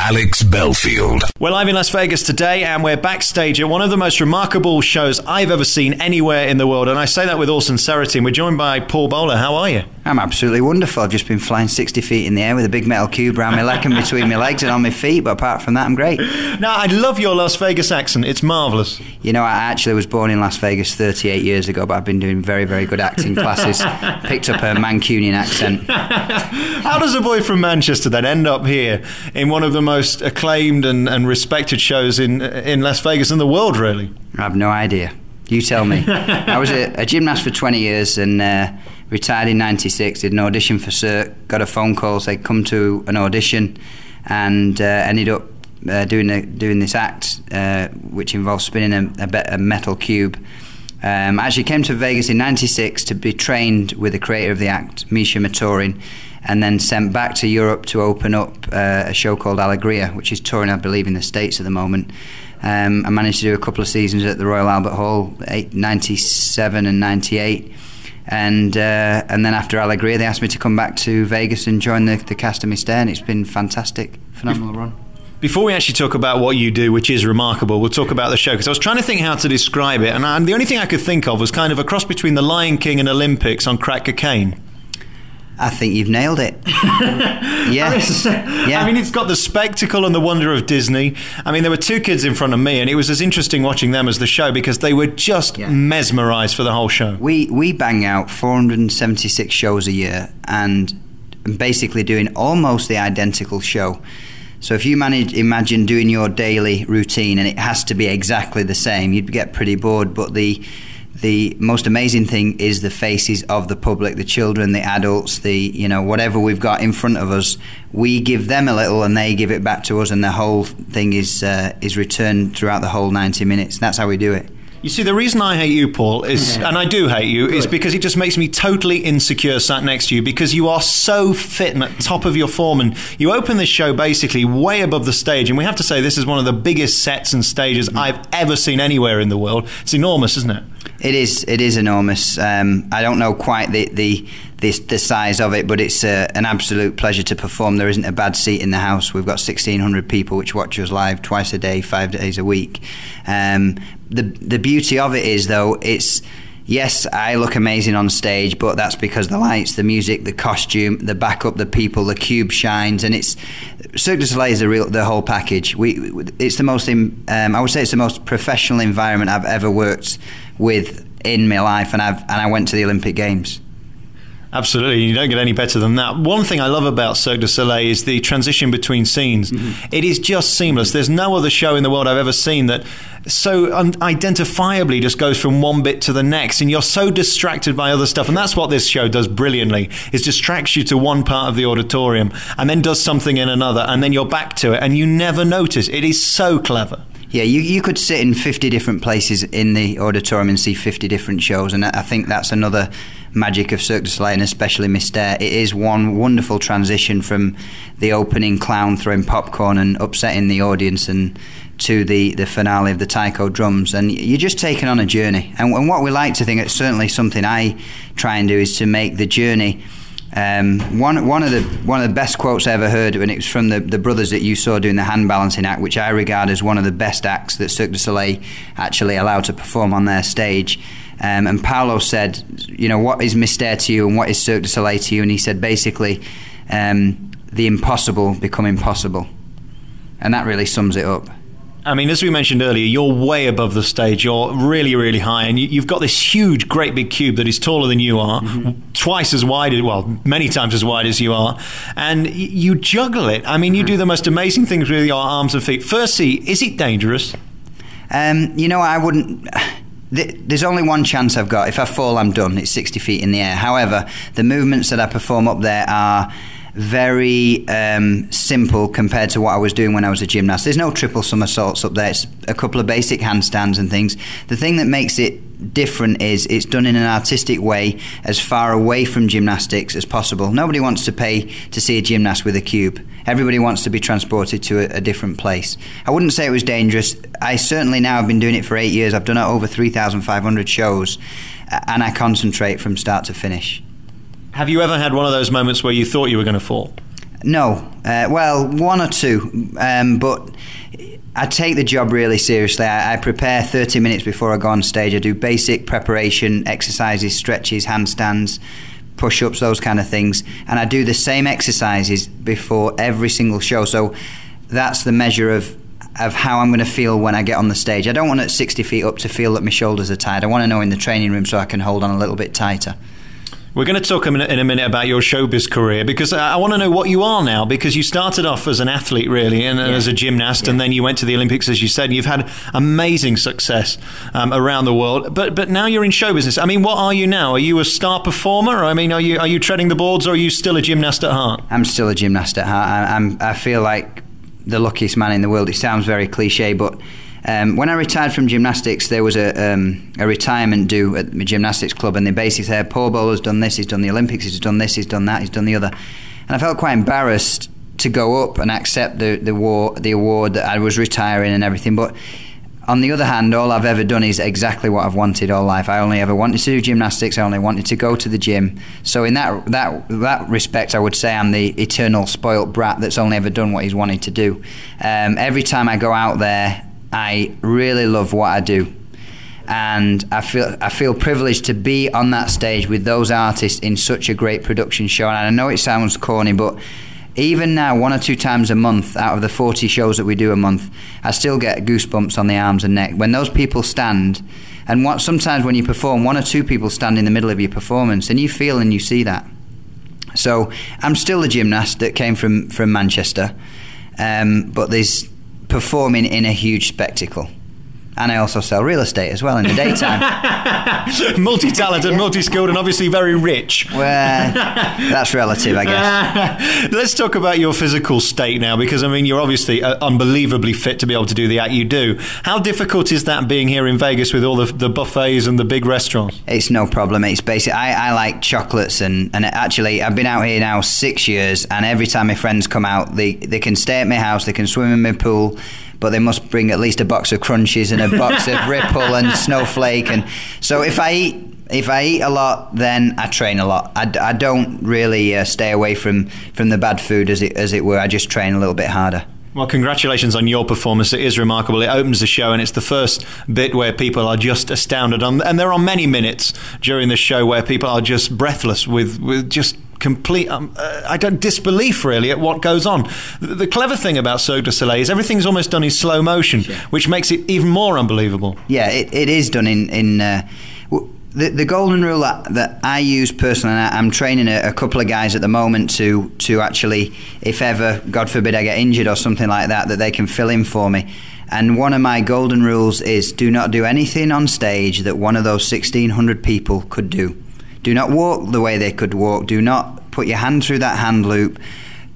Alex Belfield. We're live in Las Vegas today, and we're backstage at one of the most remarkable shows I've ever seen anywhere in the world, and I say that with all sincerity. And we're joined by Paul Bowler. How are you? I'm absolutely wonderful. I've just been flying 60 feet in the air with a big metal cube around my neck and between my legs and on my feet, but apart from that, I'm great. Now, I love your Las Vegas accent. It's marvellous. You know, I actually was born in Las Vegas 38 years ago, but I've been doing very, very good acting classes. Picked up a Mancunian accent. How does a boy from Manchester then end up here in one of the most acclaimed and respected shows in Las Vegas and the world, really? I have no idea. You tell me. I was a gymnast for 20 years and retired in 96, did an audition for Cirque, got a phone call, said come to an audition, and ended up doing this act, which involves spinning a metal cube. I actually came to Vegas in 96 to be trained with the creator of the act, Misha Matorin, and then sent back to Europe to open up a show called Alegria, which is touring, I believe, in the States at the moment. I managed to do a couple of seasons at the Royal Albert Hall, 97 and 98. And then after Alegria, they asked me to come back to Vegas and join the cast of Mystere, and it's been fantastic, phenomenal run. Before we actually talk about what you do, which is remarkable, we'll talk about the show, because I was trying to think how to describe it, and the only thing I could think of was kind of a cross between The Lion King and Olympics on crack cocaine. I think you've nailed it. Yeah. I mean, it's got the spectacle and the wonder of Disney. I mean, there were two kids in front of me, and it was as interesting watching them as the show, because they were just mesmerised for the whole show. We bang out 476 shows a year, and basically doing almost the identical show. So if you imagine doing your daily routine and it has to be exactly the same, you'd get pretty bored. But the most amazing thing is the faces of the public, the children, the adults, whatever we've got in front of us, we give them a little and they give it back to us, and the whole thing is returned throughout the whole 90 minutes. That's how we do it. You see, the reason I hate you, Paul, is, and I do hate you, is because it just makes me totally insecure sat next to you, because you are so fit and at top of your form, and you open this show basically way above the stage, and we have to say this is one of the biggest sets and stages I've ever seen anywhere in the world. It's enormous, isn't it? It is enormous. I don't know quite the size of it, but it's an absolute pleasure to perform. There isn't a bad seat in the house. We've got 1,600 people which watch us live twice a day, 5 days a week. The beauty of it is, though, yes, I look amazing on stage, but that's because the lights, the music, the costume, the backup, the people, the cube shines, and it's Cirque du Soleil is the whole package. It's the most, I would say, it's the most professional environment I've ever worked with in my life, and I went to the Olympic Games. Absolutely, you don't get any better than that. One thing I love about Cirque du Soleil is the transition between scenes. It is just seamless. There's no other show in the world I've ever seen that so identifiably just goes from one bit to the next, and you're so distracted by other stuff. And that's what this show does brilliantly, is distracts you to one part of the auditorium and then does something in another, and then you're back to it and you never notice. It is so clever. Yeah, you could sit in 50 different places in the auditorium and see 50 different shows, and I think that's another magic of Cirque du Soleil, and especially Mystere. It is one wonderful transition from the opening clown throwing popcorn and upsetting the audience and to the finale of the taiko drums, and you're just taken on a journey. And what we like to think, it's certainly something I try and do, is to make the journey. One of the best quotes I ever heard, and it was from the brothers that you saw doing the hand balancing act, which I regard as one of the best acts that Cirque du Soleil actually allowed to perform on their stage. And Paolo said, what is Mystere to you and what is Cirque du Soleil to you? And he said basically, the impossible becoming possible. And that really sums it up. I mean, as we mentioned earlier, you're way above the stage. You're really, really high, and you've got this huge, great big cube that is taller than you are, twice as wide, many times as wide as you are, and you juggle it. I mean, you do the most amazing things with your arms and feet. Firstly, is it dangerous? I wouldn't... There's only one chance I've got. If I fall, I'm done. It's 60 feet in the air. However, the movements that I perform up there are very simple compared to what I was doing when I was a gymnast. There's no triple somersaults up there. It's a couple of basic handstands and things. The thing that makes it different is it's done in an artistic way, as far away from gymnastics as possible. Nobody wants to pay to see a gymnast with a cube. Everybody wants to be transported to a different place. I wouldn't say it was dangerous. I certainly now have been doing it for 8 years. I've done it over 3,500 shows, and I concentrate from start to finish. Have you ever had one of those moments where you thought you were going to fall? No, well, one or two, but I take the job really seriously. I prepare 30 minutes before I go on stage. I do basic preparation, exercises, stretches, handstands, push-ups, those kind of things, and I do the same exercises before every single show. So that's the measure of how I'm going to feel when I get on the stage. I don't want at 60 feet up to feel that my shoulders are tired. I want to know in the training room so I can hold on a little bit tighter. We're going to talk in a minute about your showbiz career, because I want to know what you are now, because you started off as an athlete, really, and as a gymnast, and then you went to the Olympics, as you said, and you've had amazing success around the world. But now you're in show business. I mean, what are you now? Are you a star performer? I mean, are you treading the boards, or are you still a gymnast at heart? I'm still a gymnast at heart. I feel like the luckiest man in the world. It sounds very cliche, but when I retired from gymnastics, there was a retirement due at the gymnastics club, and they basically said, Paul Bowler's done this, he's done the Olympics, he's done this, he's done that, he's done the other. And I felt quite embarrassed to go up and accept the award that I was retiring and everything. But on the other hand, all I've ever done is exactly what I've wanted all life. I only ever wanted to do gymnastics, I only wanted to go to the gym. So in that respect, I would say I'm the eternal spoilt brat that's only ever done what he's wanted to do. Every time I go out there, I really love what I do, and I feel privileged to be on that stage with those artists in such a great production show. And I know it sounds corny, but even now, 1 or 2 times a month out of the 40 shows that we do a month, I still get goosebumps on the arms and neck when those people stand. And sometimes when you perform, 1 or 2 people stand in the middle of your performance, and you feel and you see that. So I'm still a gymnast that came from Manchester, but there's performing in a huge spectacle. And I also sell real estate as well in the daytime. Multi-talented, multi-skilled, and obviously very rich. Well, that's relative, I guess. Let's talk about your physical state now, because, I mean, you're obviously unbelievably fit to be able to do the act you do. How difficult is that being here in Vegas with all the buffets and the big restaurants? It's no problem. It's basic. I like chocolates, and actually, I've been out here now 6 years, and every time my friends come out, they can stay at my house, they can swim in my pool, but they must bring at least a box of Crunchies and a box of Ripple and Snowflake. And so if I eat a lot, then I train a lot. I don't really stay away from the bad food, as it were. I just train a little bit harder. Well, congratulations on your performance. It is remarkable. It opens the show, and it's the first bit where people are just astounded. And there are many minutes during the show where people are just breathless with just complete disbelief, really, at what goes on. The clever thing about Cirque du Soleil is everything's almost done in slow motion, which makes it even more unbelievable. Yeah, it is done in the golden rule that I use personally, and I'm training a couple of guys at the moment to actually, if ever, God forbid, I get injured or something like that they can fill in for me. And one of my golden rules is do not do anything on stage that one of those 1,600 people could do. Do not walk the way they could walk. Do not put your hand through that hand loop.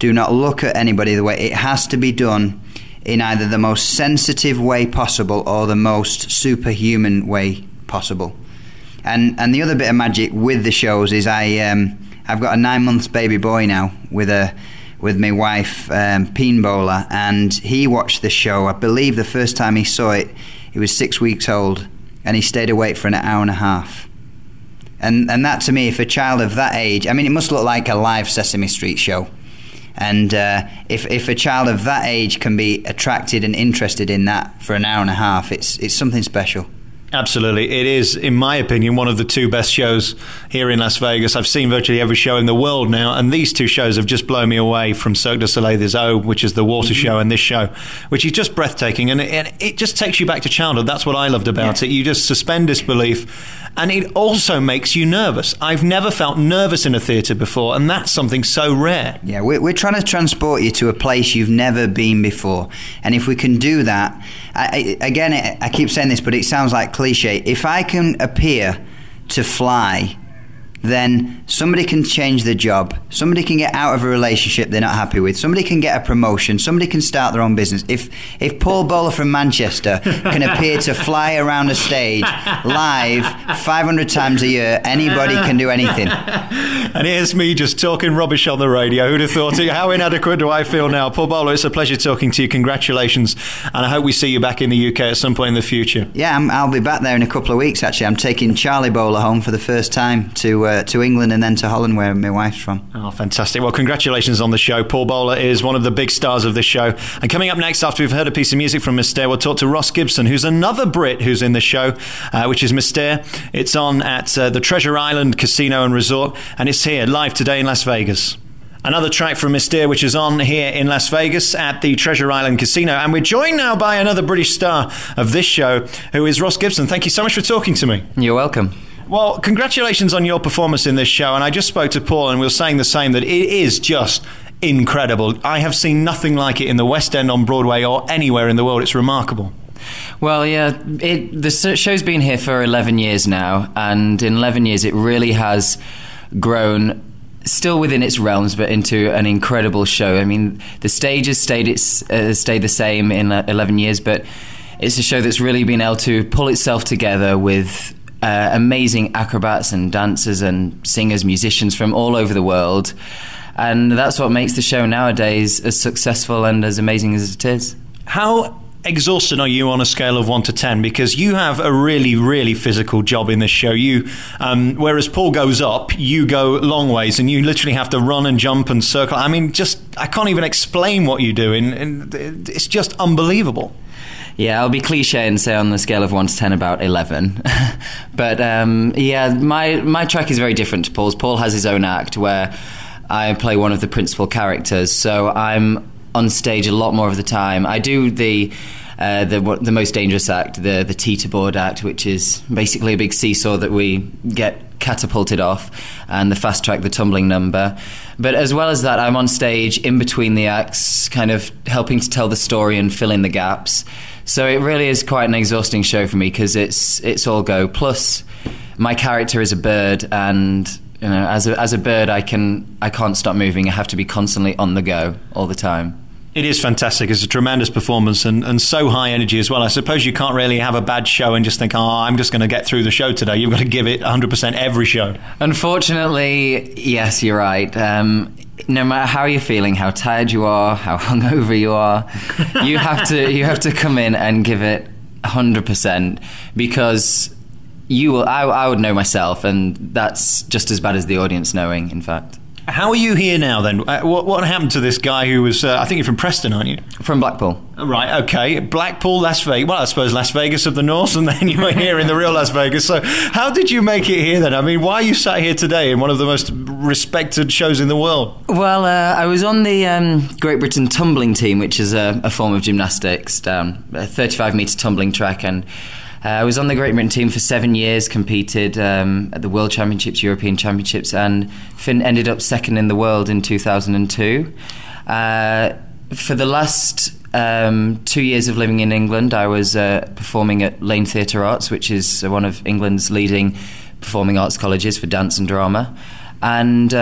Do not look at anybody the way. It has to be done in either the most sensitive way possible or the most superhuman way possible. And the other bit of magic with the shows is I've got a 9-month baby boy now with my wife, Peen Bowler, and he watched the show. I believe the first time he saw it, he was 6 weeks old, and he stayed awake for an hour and a half. And that, to me, if a child of that age, I mean, it must look like a live Sesame Street show. And if a child of that age can be attracted and interested in that for an hour and a half, it's something special. Absolutely. It is, in my opinion, one of the 2 best shows here in Las Vegas. I've seen virtually every show in the world now, and these 2 shows have just blown me away, from Cirque du Soleil, there's O, which is the water show, and this show, which is just breathtaking, and it just takes you back to childhood. That's what I loved about it. You just suspend disbelief, and it also makes you nervous. I've never felt nervous in a theatre before, and that's something so rare. Yeah, we're trying to transport you to a place you've never been before, and if we can do that, I keep saying this, but it sounds like cliche. If I can appear to fly, then somebody can change their job, somebody can get out of a relationship they're not happy with, somebody can get a promotion, somebody can start their own business. If Paul Bowler from Manchester can appear to fly around a stage live 500 times a year, anybody can do anything. And here's me just talking rubbish on the radio. Who'd have thought it? How inadequate do I feel now? Paul Bowler, it's a pleasure talking to you. Congratulations, and I hope we see you back in the UK at some point in the future. Yeah, I'll be back there in a couple of weeks, actually. I'm taking Charlie Bowler home for the first time to to England and then to Holland, where my wife's from. Oh, fantastic. Well, congratulations on the show. Paul Bowler is one of the big stars of this show. And coming up next, after we've heard a piece of music from Mystere, we'll talk to Ross Gibson, who's another Brit who's in the show, which is Mystere. It's on at the Treasure Island Casino and Resort, and it's here live today in Las Vegas. Another track from Mystere, which is on here in Las Vegas at the Treasure Island Casino. And we're joined now by another British star of this show, who is Ross Gibson. Thank you so much for talking to me. You're welcome. Well, congratulations on your performance in this show. And I just spoke to Paul and we were saying the same, that it is just incredible. I have seen nothing like it in the West End on Broadway or anywhere in the world. It's remarkable. Well, yeah, the show's been here for 11 years now. And in 11 years, it really has grown, still within its realms, but into an incredible show. I mean, the stage has stayed the same in 11 years, but it's a show that's really been able to pull itself together with amazing acrobats and dancers and singers, musicians from all over the world. And that's what makes the show nowadays as successful and as amazing as it is. How exhausted are you on a scale of 1 to 10? Because you have a really, really physical job in this show. You, whereas Paul goes up, you go long ways, and you literally have to run and jump and circle. I mean, I can't even explain what you do, and it's just unbelievable. Yeah, I'll be cliche and say on the scale of 1 to 10 about 11. But yeah, my track is very different to Paul's. Paul has his own act where I play one of the principal characters, so I'm on stage a lot more of the time. I do the most dangerous act, the teeterboard act, which is basically a big seesaw that we get catapulted off, and the fast track, the tumbling number. But as well as that, I'm on stage in between the acts, kind of helping to tell the story and fill in the gaps. So it really is quite an exhausting show for me, because it's all go. Plus, my character is a bird, and you know, as a bird, I can't stop moving. I have to be constantly on the go all the time. It is fantastic. It's a tremendous performance and so high energy as well. I suppose you can't really have a bad show and just think, oh, I'm just going to get through the show today. You've got to give it 100% every show. Unfortunately, yes, you're right. No matter how you're feeling, how tired you are, how hungover you are, you have to come in and give it 100%, because you will. I would know myself, and that's just as bad as the audience knowing, in fact. How are you here now, then? What happened to this guy who was... I think you're from Preston, aren't you? From Blackpool. Right, okay. Blackpool, Las Vegas. Well, I suppose Las Vegas of the North, and then you were here in the real Las Vegas. So how did you make it here, then? I mean, why are you sat here today in one of the most respected shows in the world? Well, I was on the Great Britain tumbling team, which is a form of gymnastics, down a 35-metre tumbling track, and... I was on the Great Britain team for 7 years, competed at the World Championships, European Championships, and ended up second in the world in 2002. For the last 2 years of living in England, I was performing at Lane Theatre Arts, which is one of England's leading performing arts colleges for dance and drama. And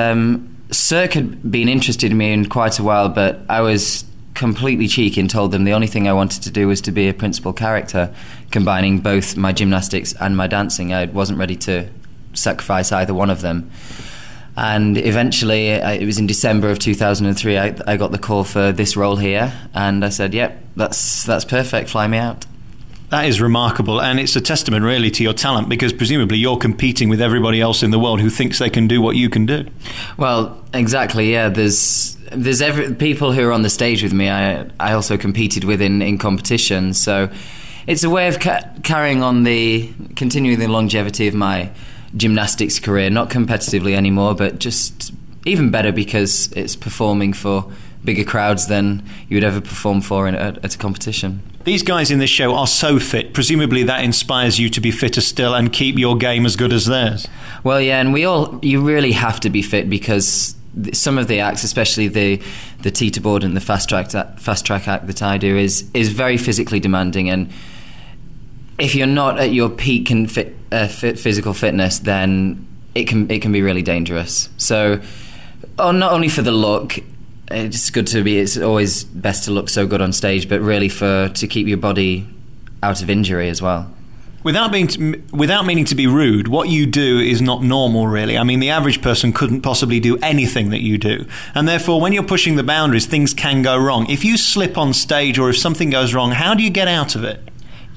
Cirque had been interested in me in quite a while, but I was completely cheeky and told them the only thing I wanted to do was to be a principal character, combining both my gymnastics and my dancing. I wasn't ready to sacrifice either one of them. And eventually, it was in December of 2003, I got the call for this role here, and I said, yep, that's perfect, fly me out. That is remarkable, and it's a testament really to your talent, because presumably you're competing with everybody else in the world who thinks they can do what you can do. Well, exactly, yeah. There's people who are on the stage with me I also competed with in competition, so it's a way of continuing the longevity of my gymnastics career, not competitively anymore, but just even better because it's performing for bigger crowds than you would ever perform for at a competition. These guys in this show are so fit. Presumably that inspires you to be fitter still and keep your game as good as theirs. Well, yeah, and you really have to be fit, because some of the acts, especially the teeterboard and the fast track act that I do, is very physically demanding, and if you're not at your peak and physical fitness, then it can be really dangerous. So, not only for the look, it's always best to look so good on stage, but really to keep your body out of injury as well. Without meaning to be rude, what you do is not normal, really. I mean, the average person couldn't possibly do anything that you do. And therefore, when you're pushing the boundaries, things can go wrong. If you slip on stage or if something goes wrong, how do you get out of it?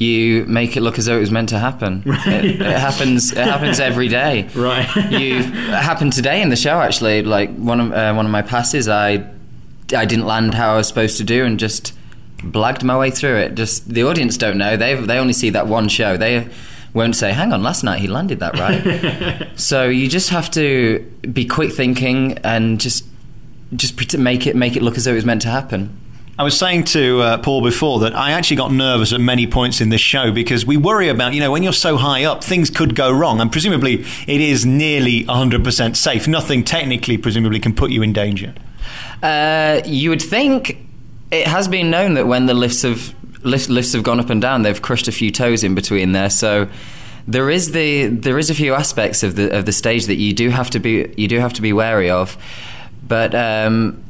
you make it look as though it was meant to happen. It happens every day. Right. It happened today in the show, actually. Like one of my passes, I didn't land how I was supposed to do and just blagged my way through it. Just the audience don't know. They only see that one show. They won't say, hang on, last night he landed that right. So you just have to be quick thinking and just make it look as though it was meant to happen. I was saying to Paul before that I actually got nervous at many points in this show because we worry about, when you're so high up, things could go wrong. And presumably it is nearly 100% safe. Nothing technically, presumably, can put you in danger. You would think. It has been known that when the lifts have gone up and down, they've crushed a few toes in between there. So there is a few aspects of the stage that you do have to be wary of. But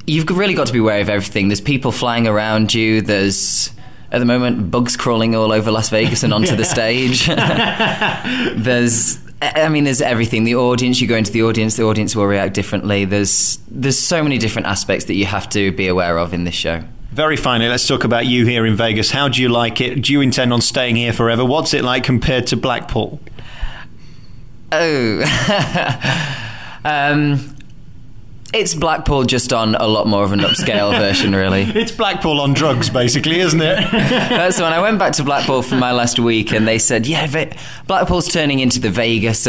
you've really got to be wary of everything. There's people flying around you. There's, at the moment, bugs crawling all over Las Vegas and onto the stage. There's everything. The audience, you go into the audience will react differently. There's so many different aspects that you have to be aware of in this show. Very finally, let's talk about you here in Vegas. How do you like it? Do you intend on staying here forever? What's it like compared to Blackpool? It's Blackpool just on a lot more of an upscale version, really. It's Blackpool on drugs, basically, isn't it? So when I went back to Blackpool for my last week, and they said, Blackpool's turning into the Vegas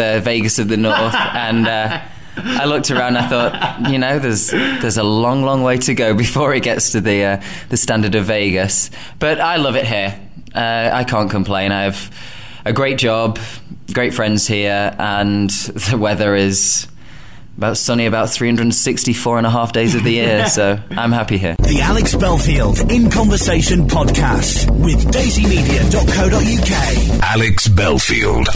of the North, and I looked around and I thought, there's a long, long way to go before it gets to the standard of Vegas. But I love it here. I can't complain. I have a great job, great friends here, and the weather is sunny about 364 and a half days of the year, so I'm happy here. The Alex Belfield In Conversation podcast with daisymedia.co.uk. Alex Belfield.